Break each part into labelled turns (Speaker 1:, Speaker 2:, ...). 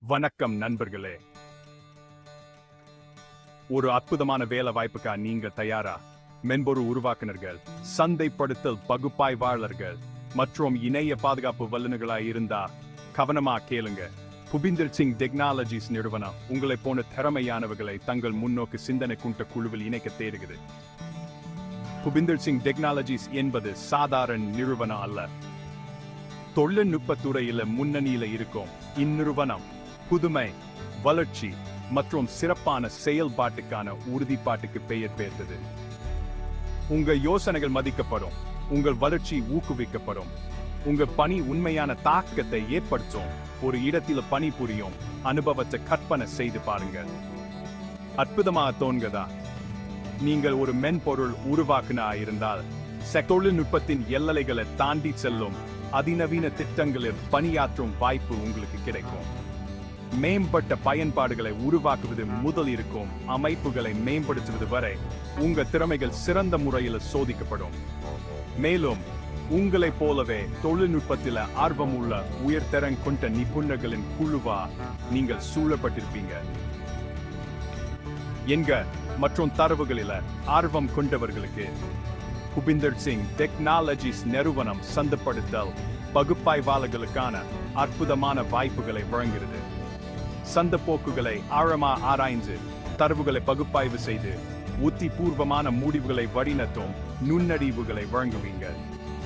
Speaker 1: வணக்கம் நண்பர்களே. ஒரு அற்புதமான வேலை வாய்ப்புக்காக நீங்க தயாரா? மென்பொருள் உருவாக்குனர்கள், சந்தைப்படுத்தல் பகுப்பாய்வாளர்கள் மற்றும் இணைய பாதுகாப்பு வல்லுநர்களாக இருந்தா கவனமா கேளுங்க. புபிந்தர் சிங் டெக்னாலஜிஸ் நிறுவனம் உங்களை போன திறமையானவர்களை தங்கள் முன்னோக்கு சிந்தனை கொண்ட குழுவில் இணைக்க தேடுகிறது. புபிந்தர் சிங் டெக்னாலஜிஸ் என்பது சாதாரண நிறுவனம் அல்ல. தொழில்நுட்பத்துறையில முன்னணியில இருக்கும் இந்நிறுவனம் புதுமை, வளர்ச்சி மற்றும் சிறப்பான செயல்பாட்டுக்கான உறுதிப்பாட்டுக்கு பெயர் பெற்றது. உங்கள் யோசனைகள் மதிக்கப்படும், உங்கள் வளர்ச்சி ஊக்குவிக்கப்படும், உங்கள் பணி உண்மையான தாக்கத்தை ஏற்படுத்தும். ஒரு இடத்தில் பணிபுரியும் அனுபவத்தை கற்பனை செய்து பாருங்க. அற்புதமாக தோன்கதா? நீங்கள் ஒரு மென்பொருள் உருவாக்குனா இருந்தால் தொழில்நுட்பத்தின் எல்லைகளை தாண்டி செல்லும் அதிநவீன திட்டங்களில் பணியாற்றும் வாய்ப்பு உங்களுக்கு கிடைக்கும். மேம்பட்ட பயன்பாடுகளை உருவாக்குவது முதல் இருக்கும் அமைப்புகளை மேம்படுத்துவது வரை உங்கள் திறமைகள் சிறந்த முறையில் சோதிக்கப்படும். மேலும் உங்களைப் போலவே தொழில்நுட்பத்தில் ஆர்வமுள்ள உயர்தரம் கொண்ட நிபுணர்களின் குழுவா நீங்கள் சூழப்பட்டிருப்பீங்க. என்க மற்றும் தரவுகளில் ஆர்வம் கொண்டவர்களுக்கு புபிந்தர் சிங் டெக்னாலஜிஸ் நிறுவனம் சந்தைப்படுத்தல் பகுப்பாய்வாளர்களுக்கான அற்புதமான வாய்ப்புகளை வழங்குகிறது. சந்தப்போக்குகளை ஆழமா ஆராய்ந்து தரவுகளை பகுப்பாய்வு செய்து உத்திபூர்வமான முடிவுகளை வழிநடத்தும் நுண்ணறிவுகளை வழங்குவீங்க.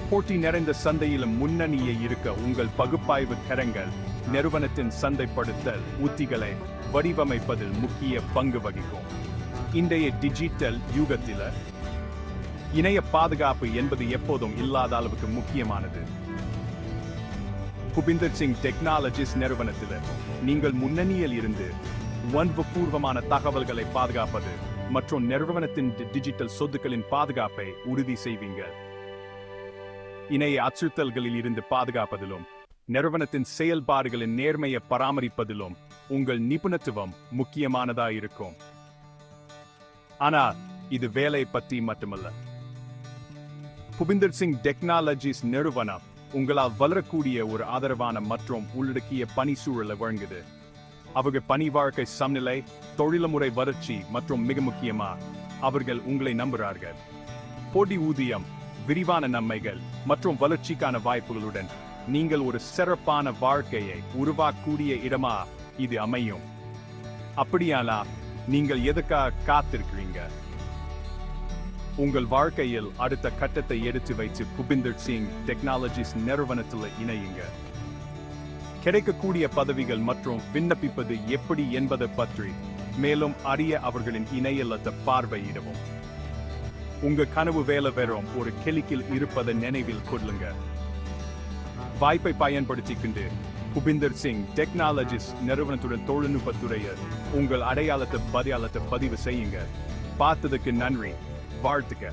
Speaker 1: போட்டி நிறைந்த சந்தையிலும் முன்னணியை இருக்க உங்கள் பகுப்பாய்வு திறன்கள் நிறுவனத்தின் சந்தைப்படுத்தல் உத்திகளை வடிவமைப்பதில் முக்கிய பங்கு வகிக்கும். இன்றைய டிஜிட்டல் யுகத்தில் இணைய பாதுகாப்பு என்பது எப்போதும் இல்லாத அளவுக்கு முக்கியமானது. புபிந்தர் சிங் டெக்னாலஜிஸ் நிறுவனத்தில் நீங்கள் முன்னணியில் இருந்து உணர்வுபூர்வமான தகவல்களை பாதுகாப்பது மற்றும் நிறுவனத்தின் டிஜிட்டல் சொத்துக்களின் பாதுகாப்பை உறுதி செய்வீங்க. இணைய அச்சுறுத்தல்களில் இருந்து பாதுகாப்பதிலும் நிறுவனத்தின் செயல்பாடுகளின் நேர்மையை பராமரிப்பதிலும் உங்கள் நிபுணத்துவம் முக்கியமானதா இருக்கும். ஆனால் இது வேலை பற்றி மட்டுமல்ல. புபிந்தர் சிங் டெக்னாலஜிஸ் நிறுவனம் உங்களால் வளரக்கூடிய ஒரு ஆதரவான மற்றும் உள்ளடக்கிய பணி சூழலை வழங்குது. அவர்கள் பணி வாழ்க்கை சமநிலை, தொழில்முறை வளர்ச்சி மற்றும் மிக முக்கியமா அவர்கள் உங்களை நம்புகிறார்கள். போட்டி ஊதியம், விரிவான நன்மைகள் மற்றும் வளர்ச்சிக்கான வாய்ப்புகளுடன் நீங்கள் ஒரு சிறப்பான வாழ்க்கையை உருவாக்கக்கூடிய இடமா இது அமையும். அப்படியானால் நீங்கள் எதுக்காக காத்திருக்கிறீங்க? உங்கள் வாழ்க்கையில் அடுத்த கட்டத்தை எடுத்து வைத்து புபிந்தர் சிங் டெக்னாலஜிஸ் நிறுவனத்தில் இணையுங்க. கிடைக்கக்கூடிய பதவிகள் மற்றும் விண்ணப்பிப்பது எப்படி என்பதை பற்றி மேலும் அறிய அவர்களின் இணையதளத்தை பார்வையிடவும். உங்க கனவு வேலை வெறும் ஒரு கிளிக்கில் இருப்பதை நினைவில் கொள்ளுங்க. வாய்ப்பை பயன்படுத்திக் புபிந்தர் சிங் டெக்னாலஜிஸ் நிறுவனத்துடன் தொழில்நுட்பத்துறையில் உங்கள் அடையாளத்தை பதிவு செய்யுங்க. பார்த்ததுக்கு நன்றி. வாழ்த்துக்க.